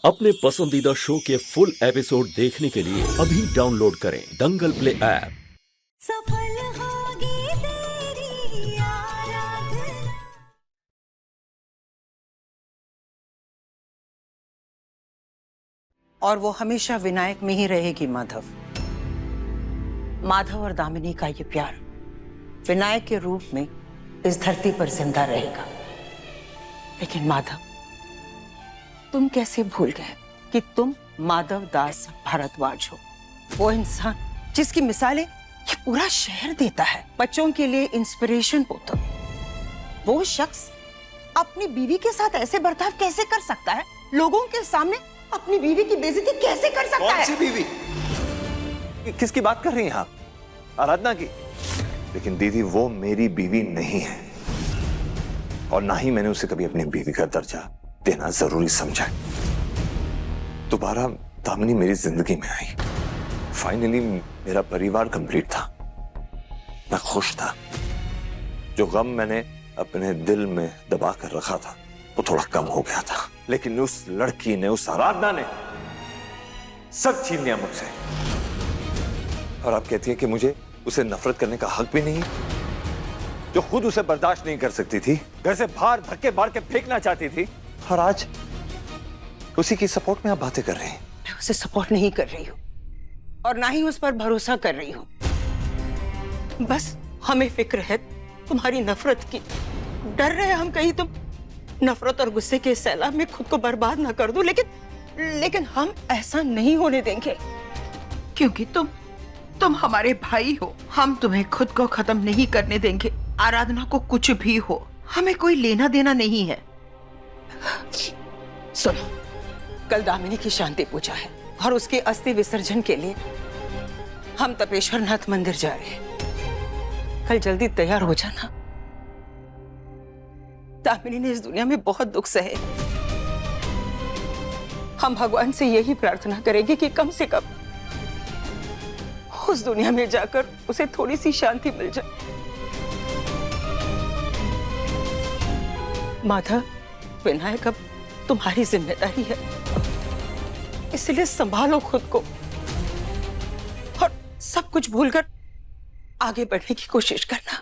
अपने पसंदीदा शो के फुल एपिसोड देखने के लिए अभी डाउनलोड करें दंगल प्ले ऐप। सफल होगी तेरी आराधना। और वो हमेशा विनायक में ही रहेगी माधव। माधव और दामिनी का ये प्यार विनायक के रूप में इस धरती पर जिंदा रहेगा। लेकिन माधव, तुम कैसे भूल गए कि तुम माधव दास भारद्वाज हो? वो इंसान जिसकी मिसालें ये पूरा शहर देता है, बच्चों के लिए इंस्पिरेशन हो तुम। वो शख्स अपनी बीवी के साथ ऐसे बर्ताव कैसे कर सकता है? लोगों के सामने अपनी बीवी की बेइज्जती कैसे कर सकता है? कौन सी बीवी? किसकी बात कर रही हैं आप? आराधना की? लेकिन दीदी, वो मेरी बीवी नहीं है और ना ही मैंने उसे कभी अपनी बीवी का दर्जा देना जरूरी समझा। दोबारा दामिनी मेरी जिंदगी में आई। फाइनली मेरा परिवार कंप्लीट था। मैं खुश था। जो गम मैंने अपने दिल में दबा कर रखा था वो थोड़ा कम हो गया था। लेकिन उस लड़की ने, उस आराधना ने सब छीन लिया मुझसे। और आप कहती है कि मुझे उसे नफरत करने का हक भी नहीं? जो खुद उसे बर्दाश्त नहीं कर सकती थी, घर से बाहर धक्के मार के फेंकना चाहती थी, और आज उसी की सपोर्ट में आप बातें कर रहे हैं। मैं उसे सपोर्ट नहीं कर रही हूँ और ना ही उस पर भरोसा कर रही हूँ। बस हमें फिक्र है तुम्हारी नफरत की। डर रहे हम कहीं तुम नफरत और गुस्से के सैलाब में खुद को बर्बाद ना कर दो। लेकिन हम ऐसा नहीं होने देंगे, क्योंकि तुम हमारे भाई हो। हम तुम्हें खुद को खत्म नहीं करने देंगे। आराधना को कुछ भी हो, हमें कोई लेना देना नहीं है। सुनो, कल दामिनी की शांति पूजा है और उसके अस्थि विसर्जन के लिए हम तपेश्वर नाथ मंदिर जा रहे हैं। कल जल्दी तैयार हो जाना। दामिनी ने इस दुनिया में बहुत दुख सहे। हम भगवान से यही प्रार्थना करेंगे कि कम से कम उस दुनिया में जाकर उसे थोड़ी सी शांति मिल जाए। माधव, विनायक अब तुम्हारी जिम्मेदारी है, इसलिए संभालो खुद को और सब कुछ भूलकर आगे बढ़ने की कोशिश करना।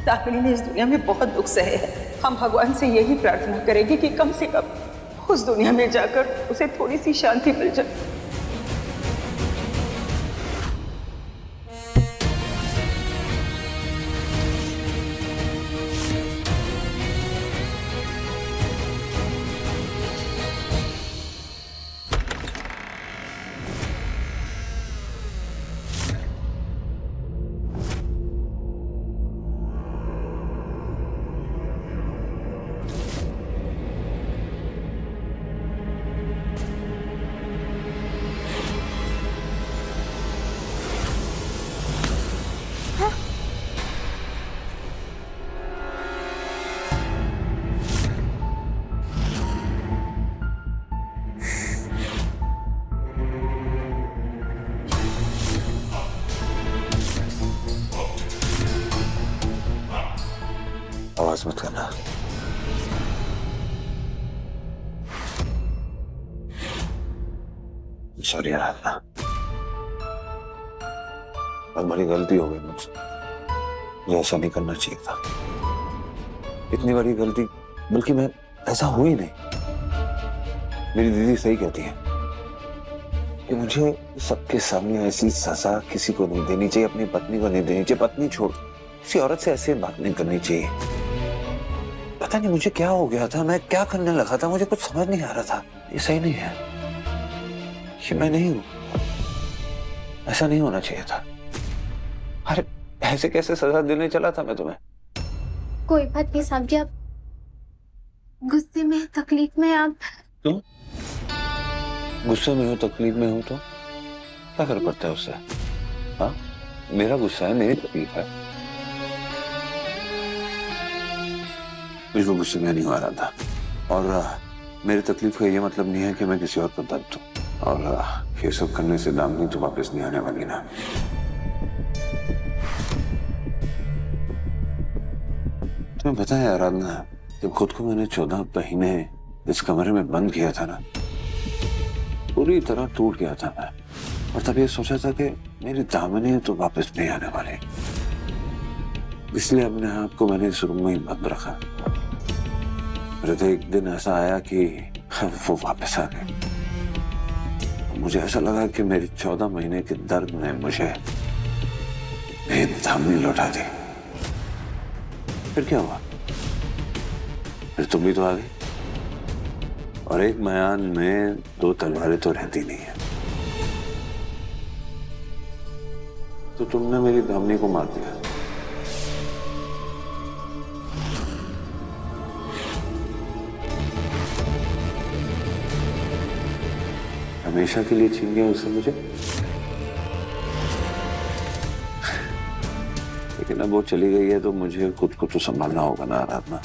दामिनी ने इस दुनिया में बहुत दुख सहे हैं। हम भगवान से यही प्रार्थना करेंगे कि कम से कम उस दुनिया में जाकर उसे थोड़ी सी शांति मिल जाए। आवाज मत करना। सॉरी आराधना, बहुत बड़ी गलती हो गई मुझसे। मुझे ऐसा नहीं करना चाहिए था। इतनी बड़ी गलती, बल्कि मैं ऐसा हुआ ही नहीं। मेरी दीदी सही कहती है कि मुझे सबके सामने ऐसी सजा किसी को नहीं देनी चाहिए, अपनी पत्नी को नहीं देनी चाहिए। पत्नी छोड़, किसी औरत से ऐसे बात नहीं करनी चाहिए। पता नहीं मुझे क्या हो गया था, मैं क्या करने लगा था, मुझे कुछ समझ नहीं आ रहा था। ये सही नहीं है, ये मैं नहीं हूं, ऐसा नहीं होना चाहिए था। अरे ऐसे कैसे सजा देने चला था मैं तुम्हें? कोई बात नहीं साहब जी, आप गुस्से में, तकलीफ में, आप तुम गुस्से में हो, तकलीफ में हो तो क्या फर्क पड़ता है उससे? हाँ, मेरा गुस्सा है, मेरी तकलीफ है। मुझे गुस्से में नहीं हो रहा था और मेरी तकलीफ का ये मतलब नहीं है कि मैं किसी और को दर्द दूं। और ये सब करने से दामिनी तो वापस नहीं आने वाली ना। तुम्हें पता है आराधना, जब खुद को मैंने 14 महीने इस कमरे में बंद किया था ना, पूरी तरह टूट गया था मैं। और तब ये सोचा था कि मेरी दामिनी तो वापस नहीं आने वाली, इसलिए अपने आप को मैंने इस रूम में ही बंद रखा। फिर तो एक दिन ऐसा आया कि वो वापस आ गए। मुझे ऐसा लगा कि मेरी 14 महीने के दर्द ने मुझे मेरी दामिनी लौटा दी। फिर क्या हुआ? फिर तुम भी तो आ गई, और एक मयान में 2 तलवारें तो रहती नहीं है। तो तुमने मेरी दामिनी को मार दिया। हमेशा के लिए छीन गया उससे मुझे। लेकिन अब वो चली गई है तो मुझे खुद को तो संभालना होगा ना आराधना।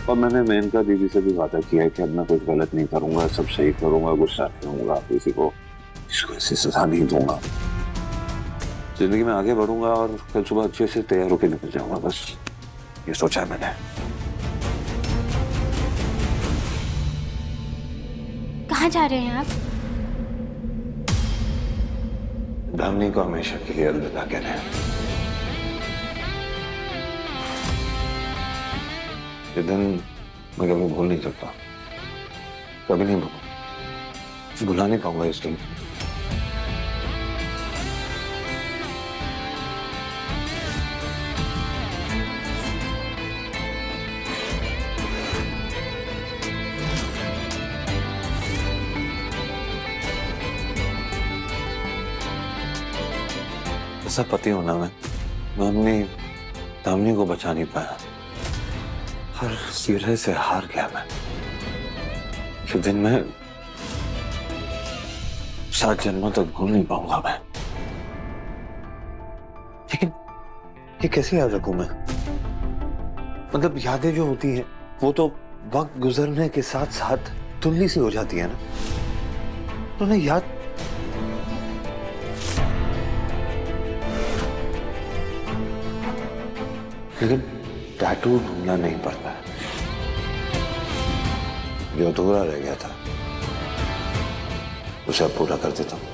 और मैंने मेनका दीदी से भी वादा किया है कि अब मैं कुछ गलत नहीं करूंगा, सब सही करूंगा, गुस्सा नहीं होऊंगा, किसी को ऐसी सजा नहीं दूंगा। जिंदगी में आगे बढ़ूंगा और कल सुबह अच्छे से तैयार होकर निकल जाऊंगा, बस ये सोचा है मैंने। कहाँ जा रहे हैं आप? दामिनी को हमेशा के लिए अलविदा कहना है। ये दिन मैं कभी भूल नहीं सकता, कभी नहीं भुला नहीं पाऊंगा इस दिन। ऐसा पति होना मैं अपनी दामिनी को बचा नहीं पाया, हर सिरे से हार गया मैं। ये दिन मैं 7 जन्मों तक भूल नहीं पाऊंगा मैं। लेकिन ये कैसे याद रखूं मैं? मतलब यादें जो होती हैं वो तो वक्त गुजरने के साथ साथ धुंधली सी हो जाती है ना, तो ना याद। लेकिन टैटू ढूंढना नहीं पड़ता है, जो अधूरा रह गया था उसे अब पूरा कर देता हूं।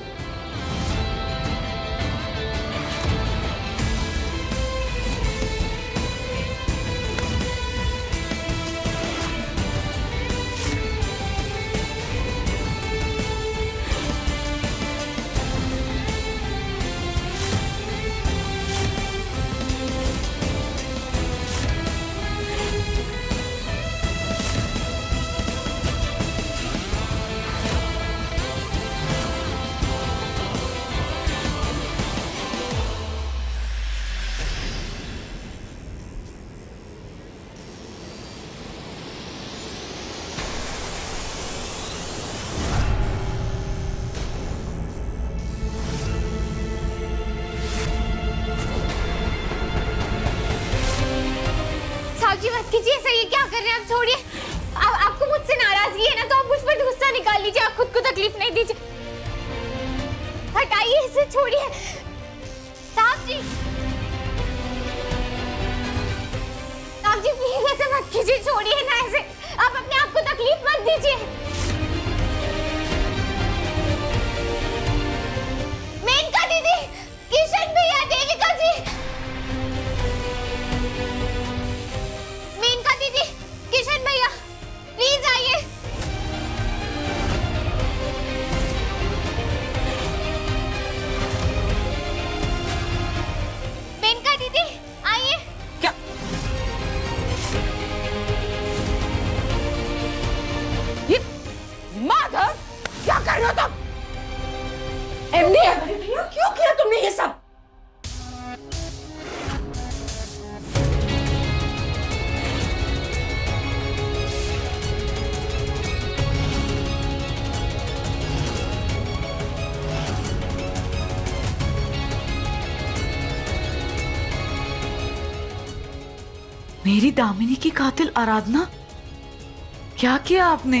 जी मत कीजिए ऐसा, ये क्या कर रहे हैं आप? छोड़िए। आपको मुझसे नाराजगी है ना, तो आप मुझ पर गुस्सा निकाल लीजिए, आप खुद को तकलीफ नहीं दीजिए। हटाइए इसे, छोड़िए। साहब जी, साहब जी प्लीज ऐसे मत कीजिए, छोड़िए ना ऐसे, आप अपने आप को तकलीफ मत दीजिए। मेनका दीदी, किशन भैया, देविका जी, किशन भैया प्लीज आइए। मेनका दीदी आइए। क्या? ये माधव, क्या कर रहे हो तुम? एमडी, क्यों किया तुमने ये सब? मेरी दामिनी की कातिल आराधना, क्या किया आपने?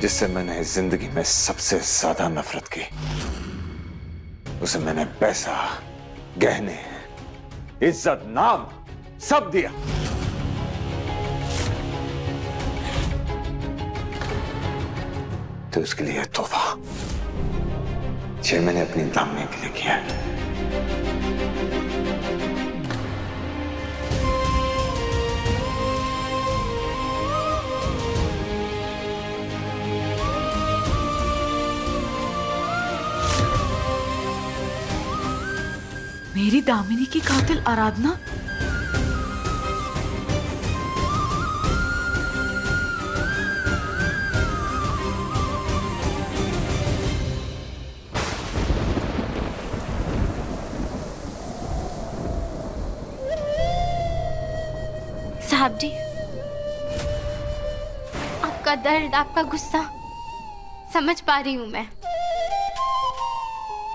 जिससे मैंने जिंदगी में सबसे ज्यादा नफरत की, उसे मैंने पैसा, गहने, इज्जत, नाम सब दिया। तो उसके लिए तोहफा 6 महीने अपनी दामनी के लिए किया है। मेरी दामिनी की कातिल आराधना? साहब जी, आपका दर्द, आपका गुस्सा समझ पा रही हूँ मैं,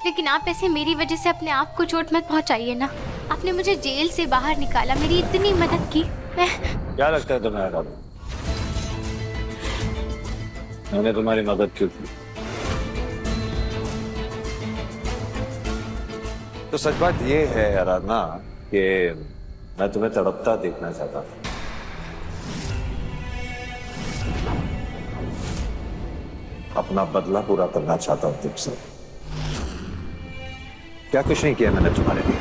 लेकिन आप ऐसे मेरी वजह से अपने आप को चोट मत पहुंचाइए ना। आपने मुझे जेल से बाहर निकाला, मेरी इतनी मदद की। मैं क्या लगता है तुम्हें आराधना, मैंने तुम्हारी मदद क्यों की? तो सच बात ये है आराधना कि मैं तुम्हें तड़पता देखना चाहता था। अपना बदला पूरा करना चाहता हूं तुमसे। क्या कुछ नहीं किया मैंने तुम्हारे लिए?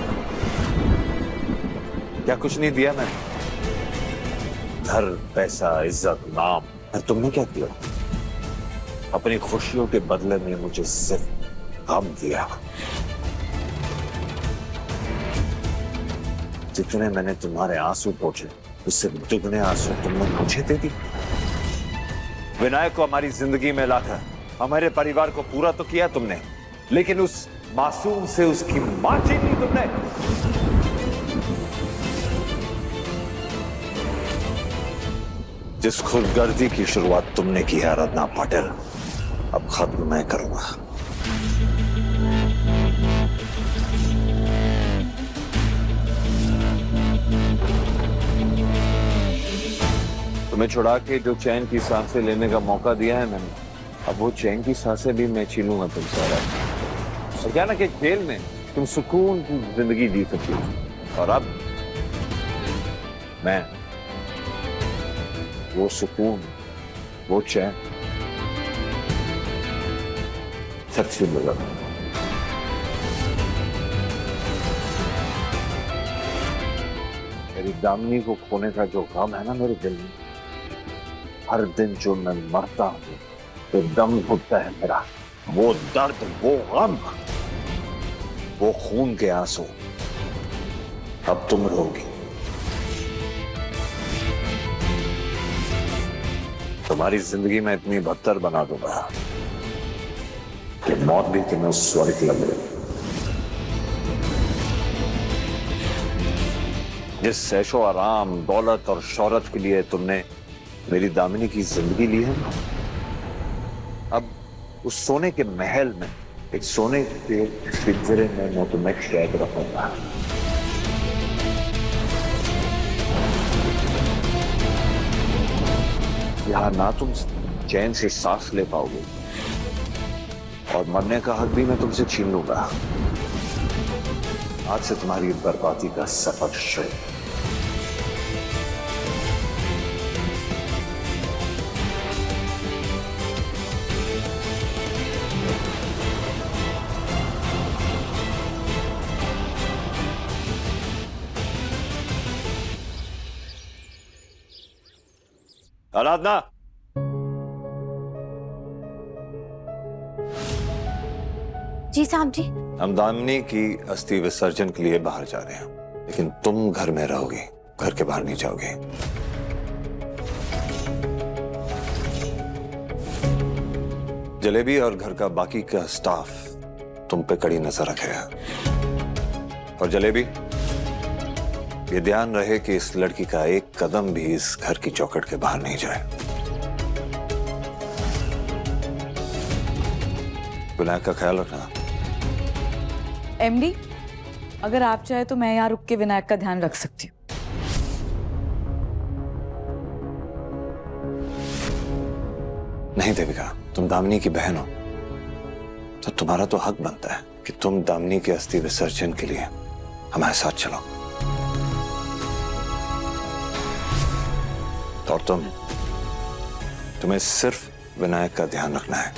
क्या कुछ नहीं दिया मैंने? घर, पैसा, इज्जत, नाम, और तुमने क्या किया? अपनी खुशियों के बदले में मुझे सिर्फ गम दिया। जितने मैंने तुम्हारे आंसू पोंछे, उससे दुगने आंसू तुमने मुझे दे दी। विनायक को हमारी जिंदगी में लाकर हमारे परिवार को पूरा तो किया तुमने, लेकिन उस मासूम से उसकी मां छीन ली तुमने। जिस खुदगर्जी की शुरुआत तुमने की है आराधना पाटिल, अब खत्म मैं करूंगा। तुम्हें छुड़ा के जो चैन की सांसें लेने का मौका दिया है मैंने, अब वो चैन की सांसें भी मैं छीनूंगा तुमसे। और क्या ना कि जेल में तुम सुकून की जिंदगी जी सकती हो, और अब मैं वो सुकून, वो चैन सबसे मिला। मेरी दामिनी को खोने का जो गम है ना मेरे दिल में, हर दिन जो मैं मरता हूं तो दम घुटता है मेरा, वो दर्द, वो गम, वो खून के आंसू अब तुम रोगी। तुम्हारी जिंदगी में इतनी बदतर बना दूंगा कि मौत भी तुम्हें स्वर्ग लगे। जिस ऐशो आराम, दौलत और शौहरत के लिए तुमने मेरी दामिनी की जिंदगी ली है, अब उस सोने के महल में एक सोने के पिंजरे में मैं तुम्हें कैद रखूंगा। यहां ना तुम चैन से सांस ले पाओगे, और मरने का हक भी मैं तुमसे छीन लूंगा। आज से तुम्हारी बर्बादी का सफर शुरू। आराधना, जी साहब जी। हम दामिनी की अस्थि विसर्जन के लिए बाहर जा रहे हैं, लेकिन तुम घर में रहोगी, घर के बाहर नहीं जाओगे। जलेबी और घर का बाकी का स्टाफ तुम पे कड़ी नजर रखेगा। और जलेबी, ये ध्यान रहे कि इस लड़की का एक कदम भी इस घर की चौखट के बाहर नहीं जाए। विनायक का ख्याल रखना। एमडी, अगर आप चाहे तो मैं यहाँ रुक के विनायक का ध्यान रख सकती हूँ। नहीं देविका, तुम दामिनी की बहन हो, तो तुम्हारा तो हक बनता है कि तुम दामिनी के अस्थि विसर्जन के लिए हमारे साथ चलो। और तुम्हें सिर्फ विनायक का ध्यान रखना है,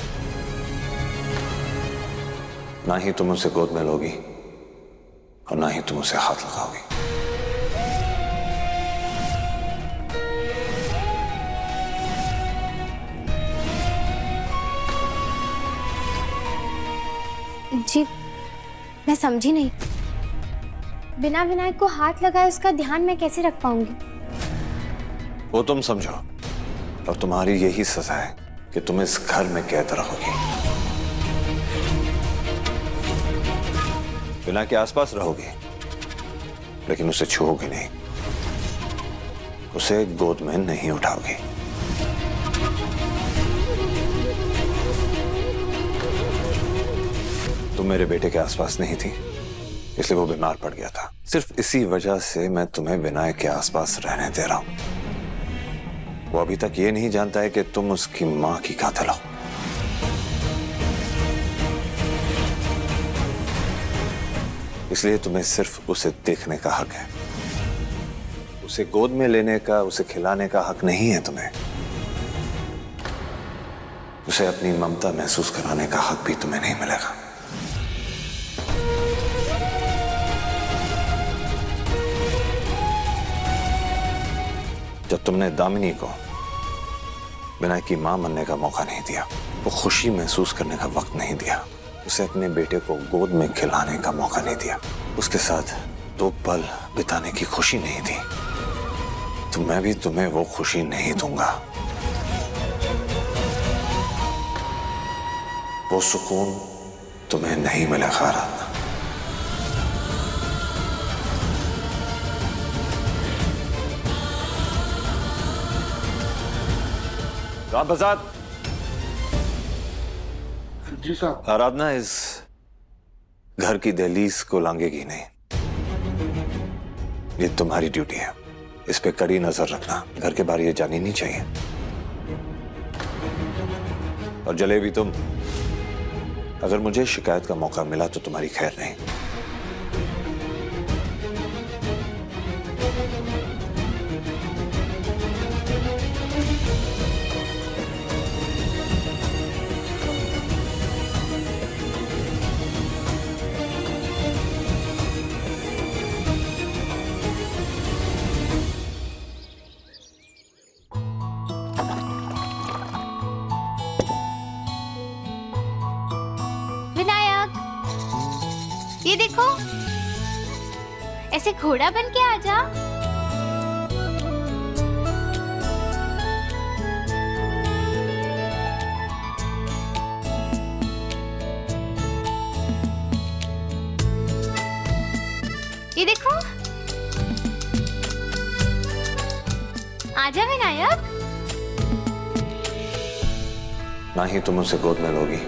ना ही तुम उसे गोद में लोगी और ना ही तुम उसे हाथ लगाओगी। जी मैं समझी नहीं, बिना विनायक को हाथ लगाए उसका ध्यान मैं कैसे रख पाऊंगी? वो तुम समझो, और तुम्हारी यही सजा है कि तुम इस घर में कैद रहोगी, विनायक के आसपास रहोगी, लेकिन उसे छूओगी नहीं, उसे गोद में नहीं उठाओगी। तुम मेरे बेटे के आसपास नहीं थी, इसलिए वो बीमार पड़ गया था। सिर्फ इसी वजह से मैं तुम्हें विनायक के आसपास रहने दे रहा हूं। वो अभी तक ये नहीं जानता है कि तुम उसकी मां की कातिल हो। इसलिए तुम्हें सिर्फ उसे देखने का हक है, उसे गोद में लेने का, उसे खिलाने का हक नहीं है तुम्हें। उसे अपनी ममता महसूस कराने का हक भी तुम्हें नहीं मिलेगा। जब तुमने दामिनी को विनायक की मां बनने का मौका नहीं दिया, वो खुशी महसूस करने का वक्त नहीं दिया, उसे अपने बेटे को गोद में खिलाने का मौका नहीं दिया, उसके साथ 2 पल बिताने की खुशी नहीं दी, तो मैं भी तुम्हें वो खुशी नहीं दूंगा। वो सुकून तुम्हें नहीं मिलेगा आराधना। राम प्रसाद जी साहब। आराधना इस घर की दहलीज को लांघेगी नहीं, ये तुम्हारी ड्यूटी है, इस पे कड़ी नजर रखना। घर के बाहर ये जानी नहीं चाहिए। और जलेबी, तुम अगर मुझे शिकायत का मौका मिला तो तुम्हारी खैर नहीं। ये देखो, ऐसे घोड़ा बन के आ जा। ये देखो, आजा विनायक। ना ही तुम उसे गोद में लोगी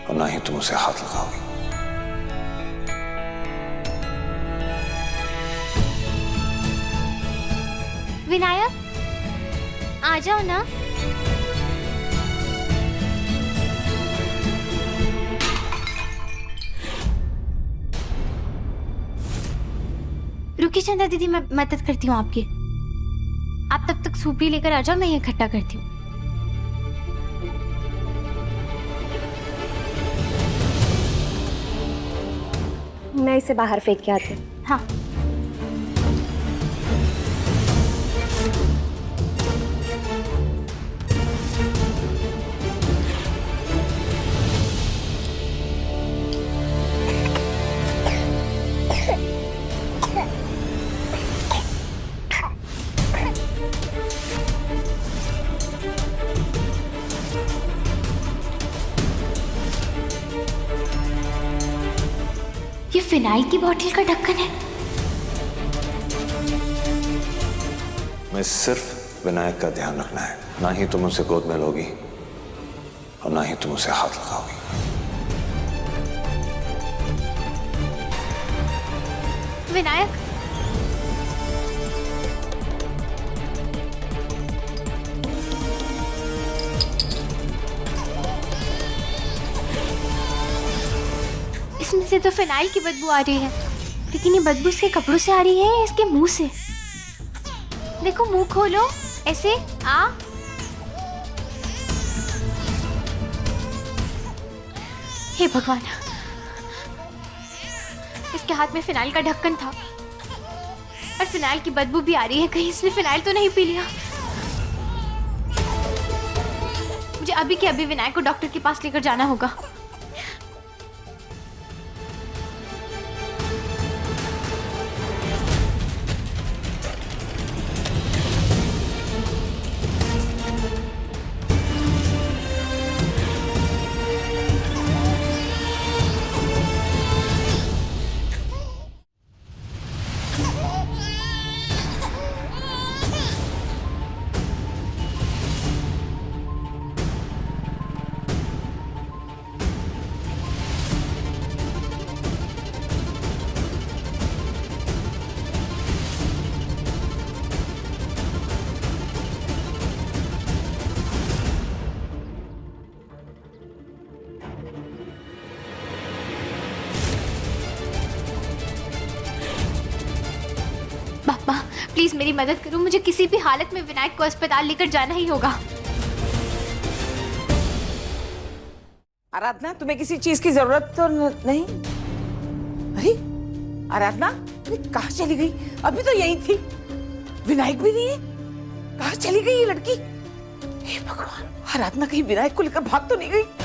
और ना ही तुम उसे हाथ लगाओगी। विनायक, आ जाओ ना। रुकी चंदा दीदी, मैं मदद करती हूँ आपकी। आप तब तक सूपी लेकर आ जाओ, मैं ये इकट्ठा करती हूँ। मैं इसे बाहर फेंक के आती हूँ। हाँ। ये फिनाइल की बोतल का ढक्कन है। मैं सिर्फ विनायक का ध्यान रखना है, ना ही तुम उसे गोद में लोगी और ना ही तुम उसे हाथ लगाओगी। विनायक, से तो फिनाइल की बदबू आ रही है, लेकिन ये बदबू इसके कपड़ों से आ रही है या इसके मुंह से? देखो मुंह खोलो, ऐसे आ। हे भगवान, इसके हाथ में फिनाइल का ढक्कन था और फिनाइल की बदबू भी आ रही है। कहीं इसने फिनाइल तो नहीं पी लिया? मुझे अभी के अभी विनायक को डॉक्टर के पास लेकर जाना होगा। पापा प्लीज मेरी मदद करो, मुझे किसी भी हालत में विनायक को अस्पताल लेकर जाना ही होगा। आराधना, तुम्हें किसी चीज की जरूरत तो नहीं? अरे आराधना, अरे कहाँ चली गई? अभी तो यही थी। विनायक भी नहीं है, कहाँ चली गई ये लड़की? हे भगवान, आराधना कहीं विनायक को लेकर भाग तो नहीं गई?